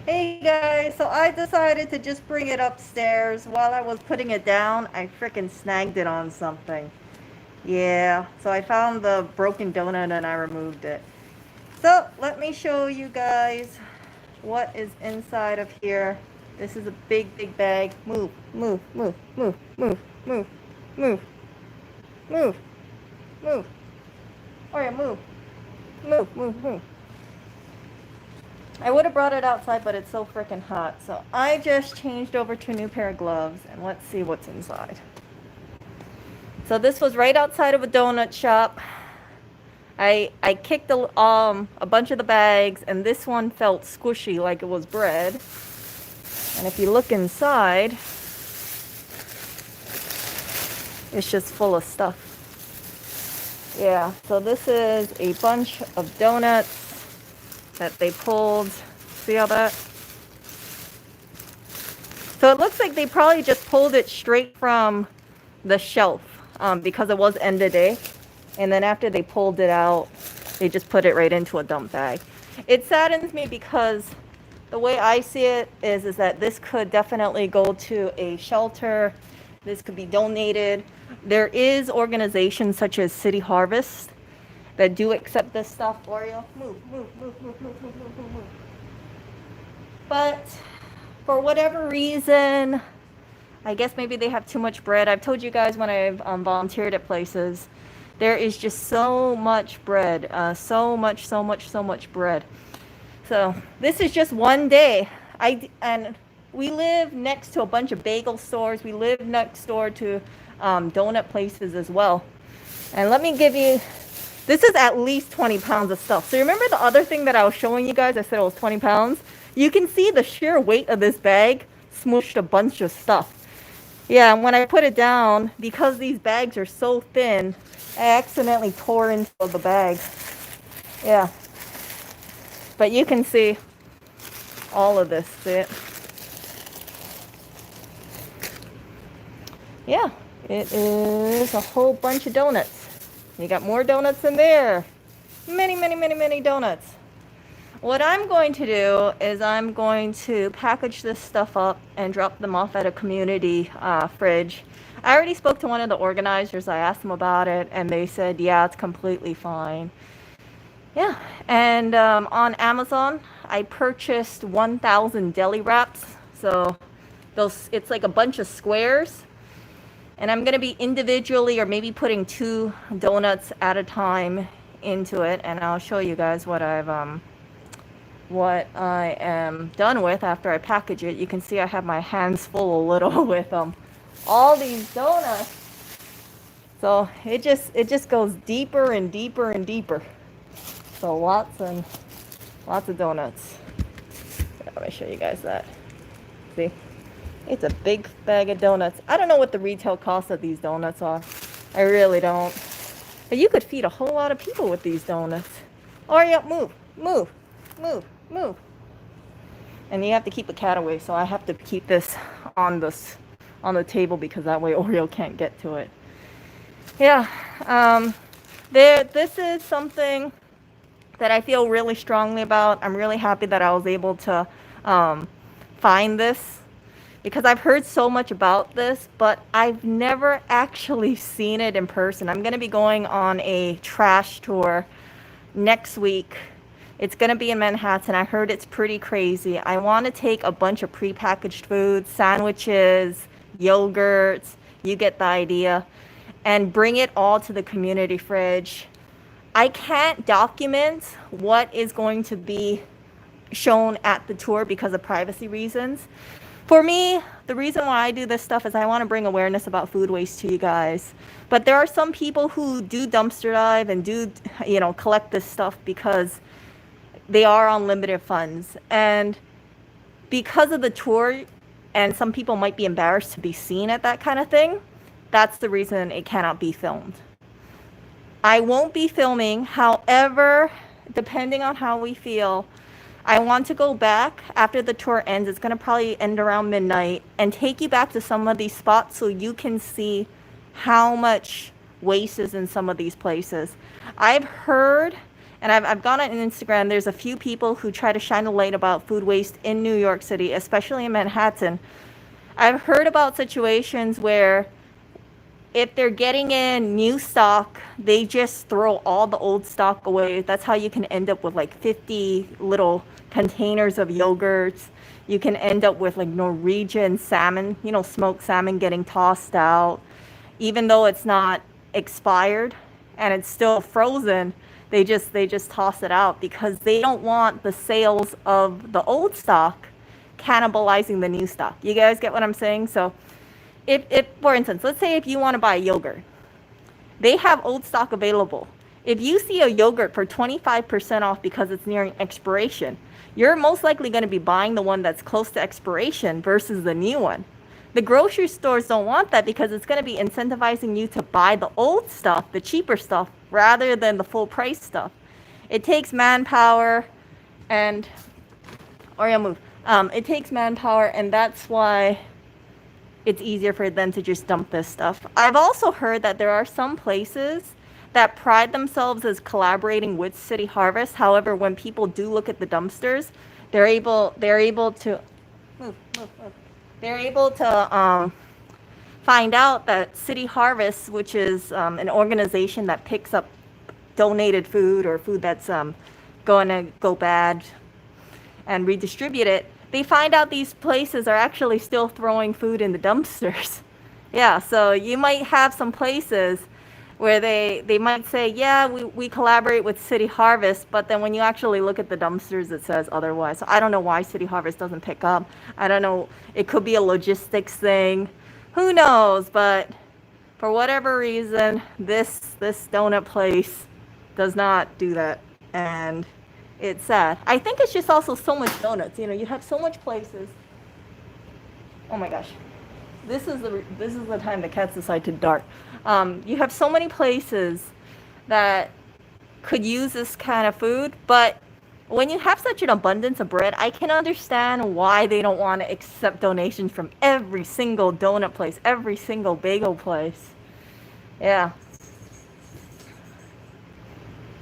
Hey guys, so I decided to just bring it upstairs. While I was putting it down, I freaking snagged it on something. Yeah, so I found the broken donut and I removed it. So let me show you guys what is inside of here. This is a big, big bag. Move, move, move, move, move, move, move, move, move. Oh yeah, move, move, move, move. I would have brought it outside, but it's so freaking hot. So I just changed over to a new pair of gloves, and let's see what's inside. So this was right outside of a donut shop. I kicked a bunch of the bags, and this one felt squishy like it was bread. And if you look inside, it's just full of stuff. Yeah, so this is a bunch of donuts that they pulled. See all that? So it looks like they probably just pulled it straight from the shelf because it was end of day. And then after they pulled it out, they just put it right into a dump bag. It saddens me because the way I see it is that this could definitely go to a shelter. This could be donated. There is organizations such as City Harvest that do accept this stuff. Oreo, move, move, move, move, move, move, move, move, move. But for whatever reason, I guess maybe they have too much bread. I've told you guys when I've volunteered at places, there is just so much bread, so much bread. So this is just one day. And we live next to a bunch of bagel stores. We live next door to donut places as well. And let me give you, this is at least 20 pounds of stuff. So remember the other thing that I was showing you guys? I said it was 20 pounds. You can see the sheer weight of this bag smooshed a bunch of stuff. Yeah, and when I put it down, because these bags are so thin, I accidentally tore into the bag. Yeah. But you can see all of this. See it? Yeah, it is a whole bunch of donuts. You got more donuts in there. Many donuts. What I'm going to do is I'm going to package this stuff up and drop them off at a community fridge. I already spoke to one of the organizers. I asked them about it, and they said, yeah, it's completely fine. Yeah, and on Amazon, I purchased 1,000 deli wraps. So it's like a bunch of squares. And I'm going to be individually or maybe putting 2 donuts at a time into it. And I'll show you guys what I am done with after I package it. You can see I have my hands full a little with all these donuts. So it just goes deeper and deeper and deeper. So lots of donuts. Let me show you guys that. See? It's a big bag of donuts. I don't know what the retail cost of these donuts are. I really don't. But you could feed a whole lot of people with these donuts. Oreo, move, move, move, move. And you have to keep the cat away, so I have to keep this on the table because that way Oreo can't get to it. Yeah, this is something that I feel really strongly about. I'm really happy that I was able to find this because I've heard so much about this, but I've never actually seen it in person. I'm going to be going on a trash tour next week. It's going to be in Manhattan. I heard it's pretty crazy. I want to take a bunch of prepackaged foods, sandwiches, yogurts, you get the idea, and bring it all to the community fridge. I can't document what is going to be shown at the tour because of privacy reasons. For me, the reason why I do this stuff is I want to bring awareness about food waste to you guys. But there are some people who do dumpster dive and do, collect this stuff because they are on limited funds. And because of the tour, and some people might be embarrassed to be seen at that kind of thing, that's the reason it cannot be filmed. I won't be filming. However, depending on how we feel, I want to go back after the tour ends. It's going to probably end around midnight and take you back to some of these spots so you can see how much waste is in some of these places. I've heard and I've gone on Instagram. There's a few people who try to shine a light about food waste in New York City, especially in Manhattan. I've heard about situations where if they're getting in new stock, they just throw all the old stock away. That's how you can end up with like 50 little containers of yogurts. You can end up with like Norwegian salmon, you know, smoked salmon getting tossed out. Even though it's not expired and it's still frozen, they just toss it out because they don't want the sales of the old stock cannibalizing the new stock. You guys get what I'm saying? So if for instance, let's say if you want to buy yogurt, they have old stock available. If you see a yogurt for 25% off because it's nearing expiration, you're most likely going to be buying the one that's close to expiration versus the new one. The grocery stores don't want that because it's going to be incentivizing you to buy the old stuff, the cheaper stuff, rather than the full price stuff. It takes manpower and, Oreo move. It takes manpower, and that's why it's easier for them to just dump this stuff. I've also heard that there are some places that pride themselves as collaborating with City Harvest. However, when people do look at the dumpsters, they're able to find out that City Harvest, which is an organization that picks up donated food or food that's going to go bad and redistribute it, they find out these places are actually still throwing food in the dumpsters. Yeah, so you might have some places where they might say, yeah, we collaborate with City Harvest, but then when you actually look at the dumpsters, it says otherwise. So I don't know why City Harvest doesn't pick up. I don't know. It could be a logistics thing. Who knows? But for whatever reason, this donut place does not do that. And it's sad. I think it's just also so much donuts. You know, you have so much places. Oh my gosh. This is the time the cats decide to dart. You have so many places that could use this kind of food, but when you have such an abundance of bread, I can understand why they don't want to accept donations from every single donut place, every single bagel place. Yeah.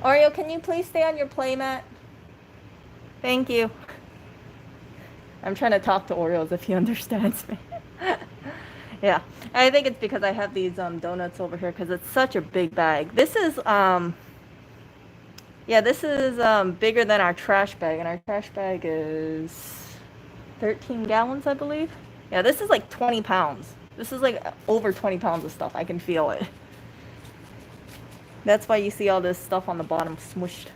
Oreo, can you please stay on your playmat? Thank you. I'm trying to talk to Oreo as if he understands me. Yeah, I think it's because I have these donuts over here because it's such a big bag. This is bigger than our trash bag, and our trash bag is 13 gallons, I believe. Yeah, this is like 20 pounds. This is like over 20 pounds of stuff. I can feel it. That's why you see all this stuff on the bottom smushed.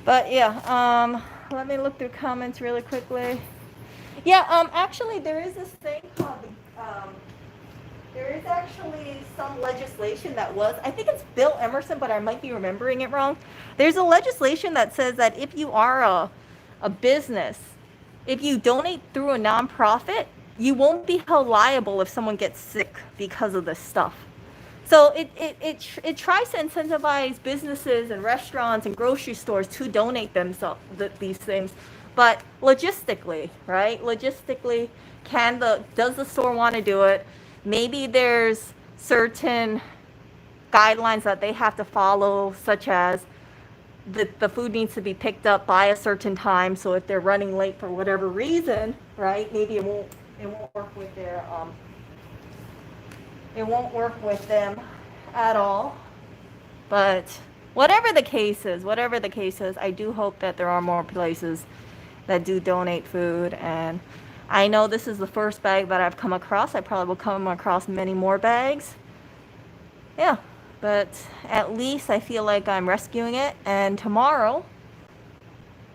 But yeah, let me look through comments really quickly. Yeah, actually, there is this thing called, there is actually some legislation that was, I think it's Bill Emerson, but I might be remembering it wrong. There's a legislation that says that if you are a business, if you donate through a nonprofit, you won't be held liable if someone gets sick because of this stuff. So it tries to incentivize businesses and restaurants and grocery stores to donate themselves these things. But logistically, right? Logistically, does the store want to do it? Maybe there's certain guidelines that they have to follow, such as the food needs to be picked up by a certain time. So if they're running late for whatever reason, right? Maybe it won't work with their it won't work with them at all. But whatever the case is, I do hope that there are more places that do donate food. And I know this is the first bag that I've come across. I probably will come across many more bags. Yeah, but at least I feel like I'm rescuing it. And tomorrow,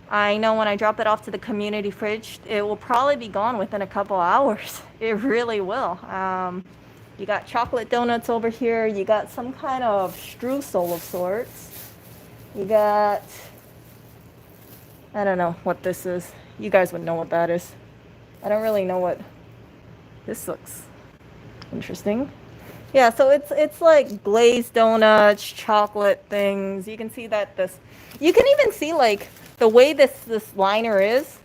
I know when I drop it off to the community fridge, it will probably be gone within a couple hours. It really will. You got chocolate donuts over here. You got some kind of streusel of sorts. You got, I don't know what this is. You guys would know what that is. I don't really know what this looks interesting. Yeah, so it's like glazed donuts, chocolate things. You can see that you can even see like the way this liner is.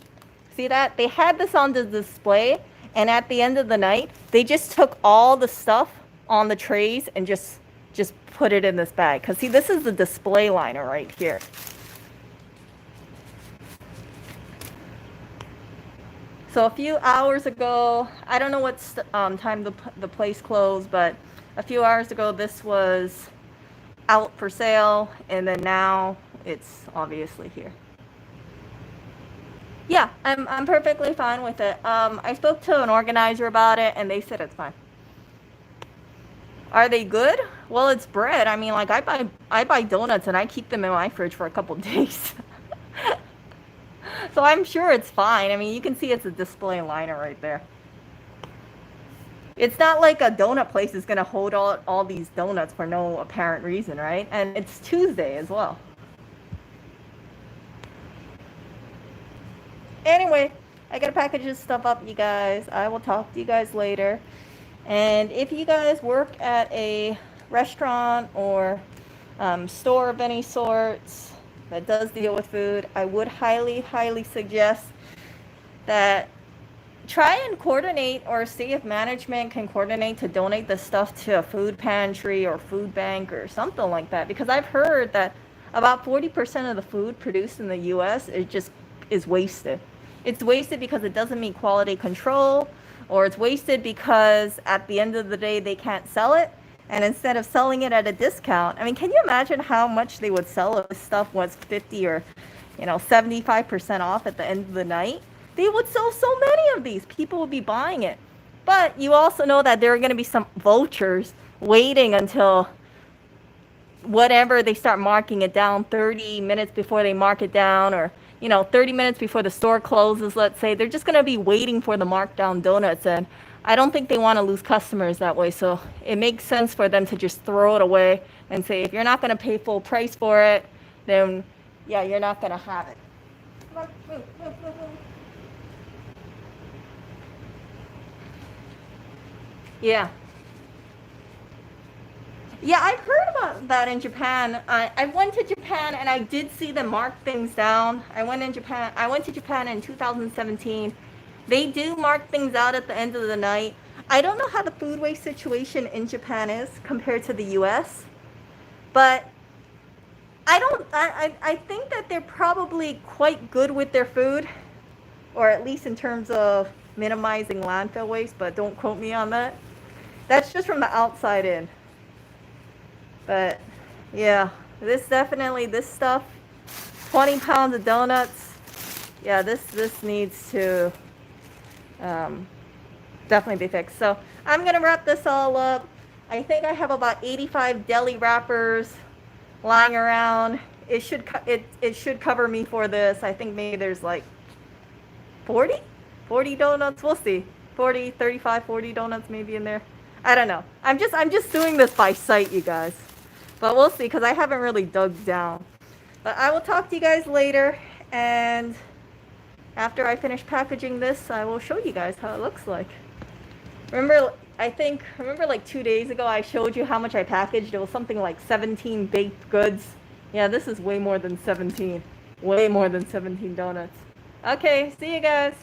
See that? They had this on the display, and at the end of the night, they just took all the stuff on the trays and just just put it in this bag. Because see, this is the display liner right here. So a few hours ago, I don't know what time the place closed, but a few hours ago this was out for sale, and then now it's obviously here. Yeah, I'm perfectly fine with it. I spoke to an organizer about it, and they said it's fine. Are they good? Well, it's bread. I mean, like I buy donuts and I keep them in my fridge for a couple days. So I'm sure it's fine. I mean, you can see it's a display liner right there. It's not like a donut place is gonna hold all these donuts for no apparent reason, right? And it's Tuesday as well. Anyway, I gotta package this stuff up, you guys. I will talk to you guys later. And if you guys work at a restaurant or store of any sorts that does deal with food, I would highly suggest that try and coordinate or see if management can coordinate to donate the stuff to a food pantry or food bank or something like that. Because I've heard that about 40% of the food produced in the US is wasted. It's wasted because it doesn't meet quality control, or it's wasted because at the end of the day they can't sell it. And instead of selling it at a discount, I mean, can you imagine how much they would sell if this stuff was 50 or 75% off at the end of the night? They would sell so many of these. People would be buying it. But you also know that there are going to be some vultures waiting until whatever they start marking it down 30 minutes before they mark it down, or 30 minutes before the store closes, let's say. They're just going to be waiting for the markdown donuts, and I don't think they want to lose customers that way. So it makes sense for them to just throw it away and say, if you're not going to pay full price for it, then yeah, you're not going to have it. Yeah. Yeah, I've heard about that in Japan. I went to Japan and I did see them mark things down. I went to Japan in 2017. They do mark things out at the end of the night. I don't know how the food waste situation in Japan is compared to the US, but I think that they're probably quite good with their food, or at least in terms of minimizing landfill waste, but don't quote me on that. That's just from the outside in. But yeah, this stuff, 20 pounds of donuts. Yeah, this needs to definitely be fixed. So I'm gonna wrap this all up. I think I have about 85 deli wrappers lying around. It should cover me for this. I think maybe there's like 40 donuts. We'll see. 40, 35, 40 donuts maybe in there. I don't know. I'm just doing this by sight, you guys. But we'll see, because I haven't really dug down. But I will talk to you guys later, and after I finish packaging this, I will show you guys how it looks like. Remember like 2 days ago I showed you how much I packaged? It was something like 17 baked goods. Yeah, this is way more than 17. Way more than 17 donuts. Okay, see you guys.